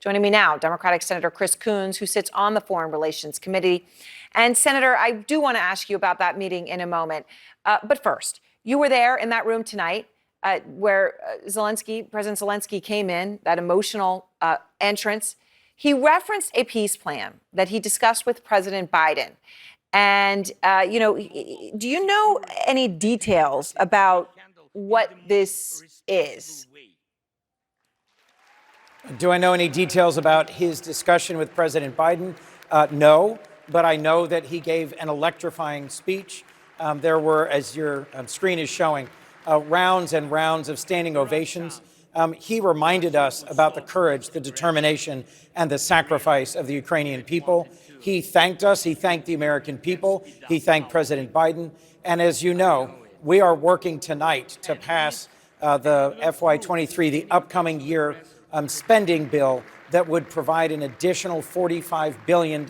Joining me now, Democratic Senator Chris Coons, who sits on the Foreign Relations Committee. And Senator, I do want to ask you about that meeting in a moment. But first, you were there in that room tonight where President Zelensky came in, that emotional entrance. He referenced a peace plan that he discussed with President Biden. And, do you know any details about what this is? Do I know any details about his discussion with President Biden? No, but I know that he gave an electrifying speech. There were, as your screen is showing, rounds and rounds of standing ovations. He reminded us about the courage, the determination, and the sacrifice of the Ukrainian people. He thanked us. He thanked the American people. He thanked President Biden. And as you know, we are working tonight to pass the FY23, the upcoming year spending bill that would provide an additional $45 billion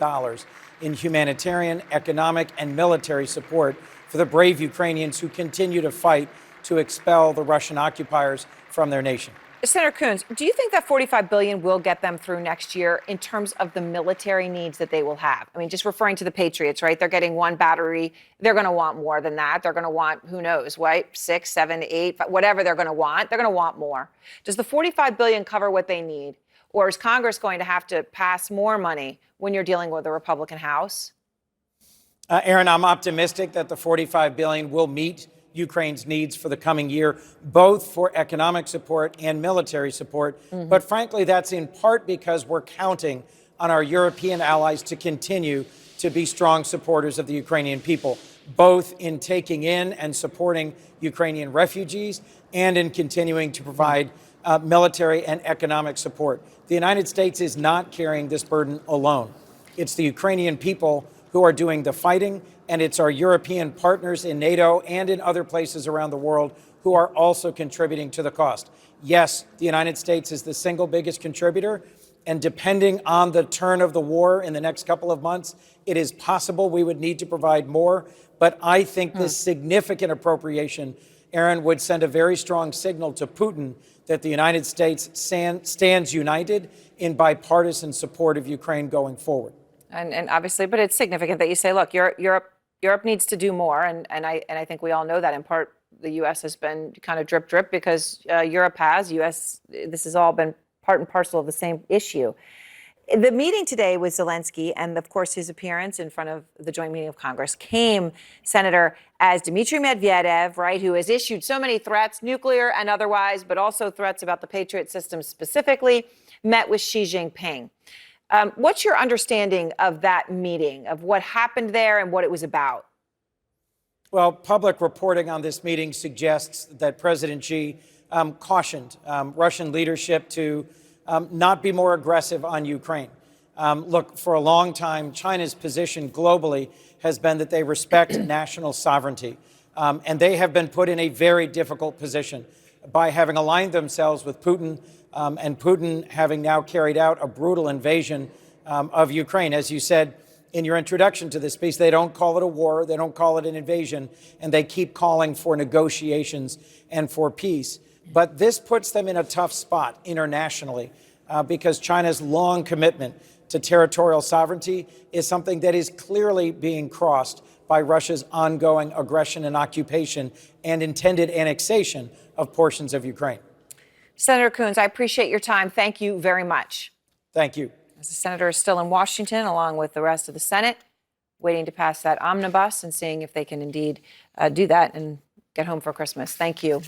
in humanitarian, economic, and military support for the brave Ukrainians who continue to fight to expel the Russian occupiers from their nation. Senator Coons, do you think that $45 billion will get them through next year in terms of the military needs that they will have? I mean, just referring to the Patriots, right? They're getting one battery. They're going to want more than that. They're going to want, who knows, right? 6, 7, 8, whatever they're going to want. They're going to want more. Does the $45 billion cover what they need? Or is Congress going to have to pass more money when you're dealing with the Republican House? Erin, I'm optimistic that the $45 billion will meet Ukraine's needs for the coming year, both for economic support and military support. Mm-hmm. But frankly, that's in part because we're counting on our European allies to continue to be strong supporters of the Ukrainian people, both in taking in and supporting Ukrainian refugees and in continuing to provide military and economic support. The United States is not carrying this burden alone. It's the Ukrainian people who are doing the fighting, and it's our European partners in NATO and in other places around the world who are also contributing to the cost. Yes, the United States is the single biggest contributor, and depending on the turn of the war in the next couple of months, it is possible we would need to provide more. But I think this significant appropriation, Erin, would send a very strong signal to Putin that the United States stands united in bipartisan support of Ukraine going forward. And obviously, but it's significant that you say, look, Europe needs to do more. And I think we all know that in part the U.S. has been kind of drip because Europe has. This has all been part and parcel of the same issue. The meeting today with Zelensky and, of course, his appearance in front of the joint meeting of Congress came, Senator, as Dmitry Medvedev, right, who has issued so many threats, nuclear and otherwise, but also threats about the Patriot system specifically, met with Xi Jinping. What's your understanding of that meeting, of what happened there and what it was about? Well, public reporting on this meeting suggests that President Xi cautioned Russian leadership to not be more aggressive on Ukraine. Look, for a long time, China's position globally has been that they respect national sovereignty. And they have been put in a very difficult position by having aligned themselves with Putin, and Putin having now carried out a brutal invasion of Ukraine. As you said in your introduction to this piece, they don't call it a war, they don't call it an invasion, and they keep calling for negotiations and for peace. But this puts them in a tough spot internationally because China's long commitment to territorial sovereignty is something that is clearly being crossed by Russia's ongoing aggression and occupation and intended annexation of portions of Ukraine. Senator Coons, I appreciate your time. Thank you very much. Thank you. As the senator is still in Washington, along with the rest of the Senate, waiting to pass that omnibus and seeing if they can indeed do that and get home for Christmas. Thank you.